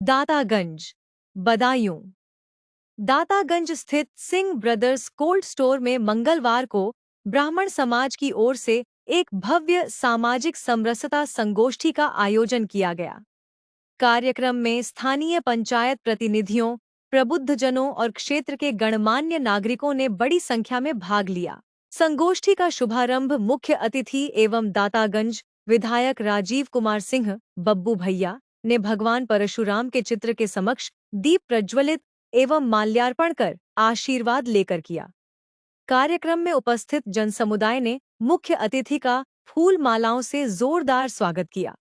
दातागंज, बदायूं। दातागंज स्थित Singh brothers cold store में मंगलवार को ब्राह्मण समाज की ओर से एक भव्य सामाजिक समरसता संगोष्ठी का आयोजन किया गया। कार्यक्रम में स्थानीय पंचायत प्रतिनिधियों, प्रबुद्धजनों और क्षेत्र के गणमान्य नागरिकों ने बड़ी संख्या में भाग लिया। संगोष्ठी का शुभारंभ मुख्य अतिथि एवं दातागंज विधायक राजीव कुमार सिंह बब्बू भैया ने भगवान परशुराम के चित्र के समक्ष दीप प्रज्वलित एवं माल्यार्पण कर आशीर्वाद लेकर किया। कार्यक्रम में उपस्थित जनसमुदाय ने मुख्य अतिथि का फूल मालाओं से जोरदार स्वागत किया।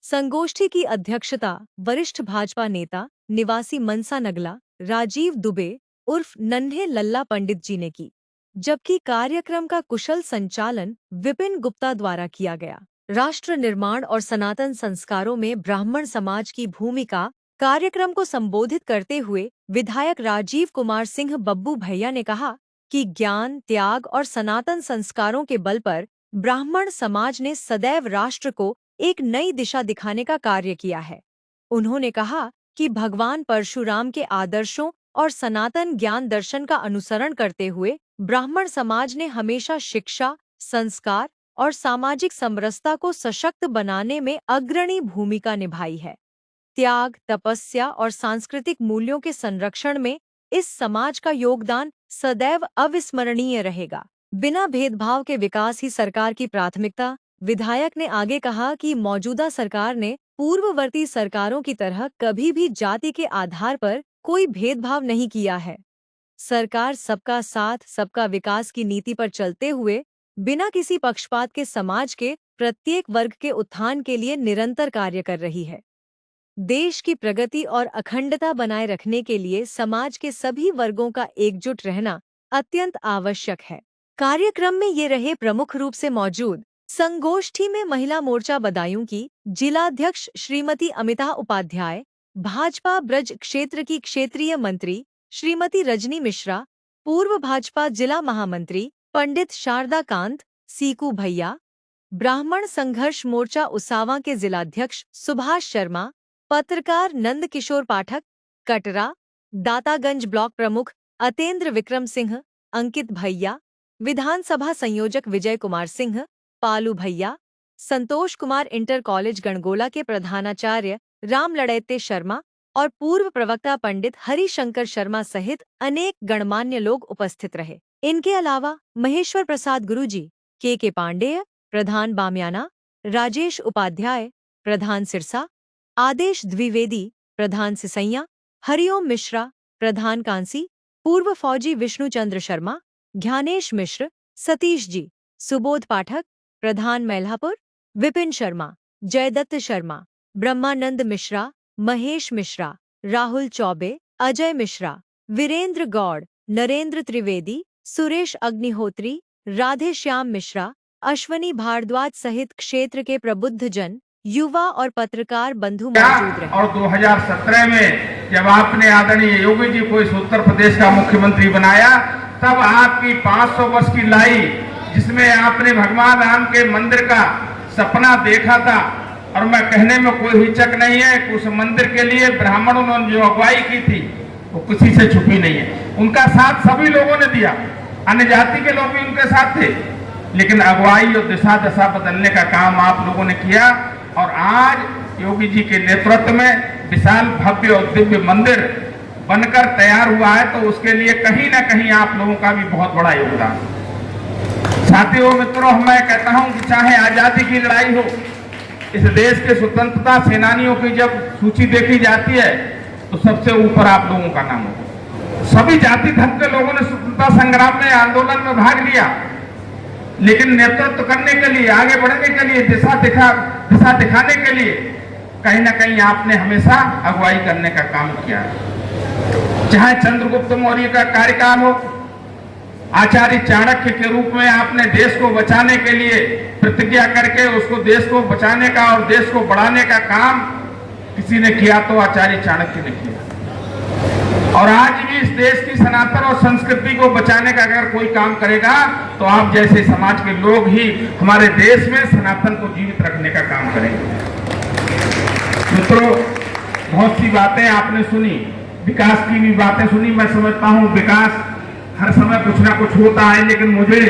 संगोष्ठी की अध्यक्षता वरिष्ठ भाजपा नेता निवासी मनसा नगला राजीव दुबे उर्फ नन्हे लल्ला पंडित जी ने की, जबकि कार्यक्रम का कुशल संचालन विपिन गुप्ता द्वारा किया गया। राष्ट्र निर्माण और सनातन संस्कारों में ब्राह्मण समाज की भूमिका कार्यक्रम को संबोधित करते हुए विधायक राजीव कुमार सिंह बब्बू भैया ने कहा कि ज्ञान, त्याग और सनातन संस्कारों के बल पर ब्राह्मण समाज ने सदैव राष्ट्र को एक नई दिशा दिखाने का कार्य किया है। उन्होंने कहा कि भगवान परशुराम के आदर्शों और सनातन ज्ञान दर्शन का अनुसरण करते हुए ब्राह्मण समाज ने हमेशा शिक्षा, संस्कार और सामाजिक समरसता को सशक्त बनाने में अग्रणी भूमिका निभाई है। त्याग, तपस्या और सांस्कृतिक मूल्यों के संरक्षण में इस समाज का योगदान सदैव अविस्मरणीय रहेगा। बिना भेदभाव के विकास ही सरकार की प्राथमिकता। विधायक ने आगे कहा कि मौजूदा सरकार ने पूर्ववर्ती सरकारों की तरह कभी भी जाति के आधार पर कोई भेदभाव नहीं किया है। सरकार सबका साथ, सबका विकास की नीति पर चलते हुए बिना किसी पक्षपात के समाज के प्रत्येक वर्ग के उत्थान के लिए निरंतर कार्य कर रही है। देश की प्रगति और अखंडता बनाए रखने के लिए समाज के सभी वर्गों का एकजुट रहना अत्यंत आवश्यक है। कार्यक्रम में ये रहे प्रमुख रूप से मौजूद। संगोष्ठी में महिला मोर्चा बदायूं की जिलाध्यक्ष श्रीमती अमिता उपाध्याय, भाजपा ब्रज क्षेत्र की क्षेत्रीय मंत्री श्रीमती रजनी मिश्रा, पूर्व भाजपा जिला महामंत्री पंडित शारदा कांत सीकू भैया, ब्राह्मण संघर्ष मोर्चा उसावा के जिलाध्यक्ष सुभाष शर्मा, पत्रकार नंद किशोर पाठक, कटरा, दातागंज ब्लॉक प्रमुख अतेंद्र विक्रम सिंह, अंकित भैया, विधानसभा संयोजक विजय कुमार सिंह, पालू भैया, संतोष कुमार इंटर कॉलेज गणगोला के प्रधानाचार्य राम लड़ैते शर्मा और पूर्व प्रवक्ता पंडित हरिशंकर शर्मा सहित अनेक गणमान्य लोग उपस्थित रहे। इनके अलावा महेश्वर प्रसाद गुरुजी, के पांडेय प्रधान बामियाना, राजेश उपाध्याय प्रधान सिरसा, आदेश द्विवेदी प्रधान सिसैया, हरिओम मिश्रा प्रधान कांसी, पूर्व फौजी विष्णुचंद्र शर्मा, ज्ञानेश मिश्र, सतीश जी, सुबोध पाठक प्रधान मैल्हापुर, विपिन शर्मा, जयदत्त शर्मा, ब्रह्मानंद मिश्रा, महेश मिश्रा, राहुल चौबे, अजय मिश्रा, वीरेंद्र गौड़, नरेंद्र त्रिवेदी, सुरेश अग्निहोत्री, राधे श्याम मिश्रा, अश्वनी भारद्वाज सहित क्षेत्र के प्रबुद्धजन, युवा और पत्रकार बंधु मौजूद रहे। और 2017 में जब आपने आदरणीय योगी जी को इस उत्तर प्रदेश का मुख्यमंत्री बनाया, तब आपकी 500 वर्ष की लाई, जिसमें आपने भगवान राम के मंदिर का सपना देखा था, और मैं कहने में कोई हिचक नहीं है कि उस मंदिर के लिए ब्राह्मणों ने जो अगुवाई की थी वो किसी से छुपी नहीं है। उनका साथ सभी लोगों ने दिया, अन्य जाति के लोग भी उनके साथ थे, लेकिन अगुवाई और दिशा दशा बदलने का काम आप लोगों ने किया। और आज योगी जी के नेतृत्व में विशाल भव्य और दिव्य मंदिर बनकर तैयार हुआ है, तो उसके लिए कहीं ना कहीं आप लोगों का भी बहुत बड़ा योगदान। साथियों, मित्रों, मैं कहता हूं कि चाहे आजादी की लड़ाई हो, इस देश के स्वतंत्रता सेनानियों की जब सूची देखी जाती है तो सबसे ऊपर आप लोगों का नाम होगा। सभी जाति धर्म के लोगों ने स्वतंत्रता संग्राम में, आंदोलन में भाग लिया, लेकिन नेतृत्व करने के लिए, आगे बढ़ने के लिए, दिशा दिखाने के लिए कहीं ना कहीं आपने हमेशा अगुवाई करने का काम किया। चाहे चंद्रगुप्त मौर्य का कार्यकाल हो, आचार्य चाणक्य के रूप में आपने देश को बचाने के लिए प्रतिज्ञा करके उसको देश को बचाने का और देश को बढ़ाने का काम किसी ने किया तो आचार्य चाणक्य ने किया। और आज भी इस देश की सनातन और संस्कृति को बचाने का अगर कोई काम करेगा तो आप जैसे समाज के लोग ही हमारे देश में सनातन को जीवित रखने का काम करेंगे। मित्रों, बहुत सी बातें आपने सुनी, विकास की भी बातें सुनी। मैं समझता हूं विकास हर समय कुछ ना कुछ होता है, लेकिन मुझे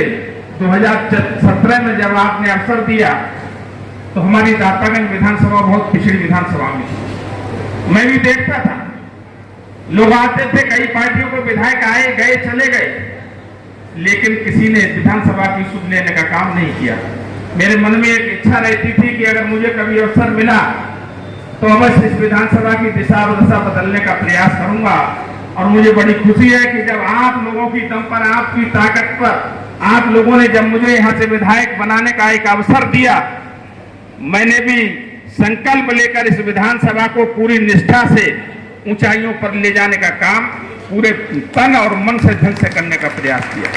2017 में जब आपने अवसर दिया तो हमारी दातागंज विधानसभा बहुत पिछड़ी विधानसभा में थी। मैं भी देखता था, लोग आते थे, कई पार्टियों को विधायक आए गए चले गए, लेकिन किसी ने विधानसभा की सुध लेने का काम नहीं किया। मेरे मन में एक इच्छा रहती थी कि अगर मुझे कभी अवसर मिला तो अवश्य इस विधानसभा की दिशा और दशा बदलने का प्रयास करूंगा। और मुझे बड़ी खुशी है कि जब आप लोगों की दम पर, आपकी ताकत पर, आप लोगों ने जब मुझे यहां से विधायक बनाने का एक अवसर दिया, मैंने भी संकल्प लेकर इस विधानसभा को पूरी निष्ठा से ऊंचाइयों पर ले जाने का काम पूरे तन और मन से धन से करने का प्रयास किया।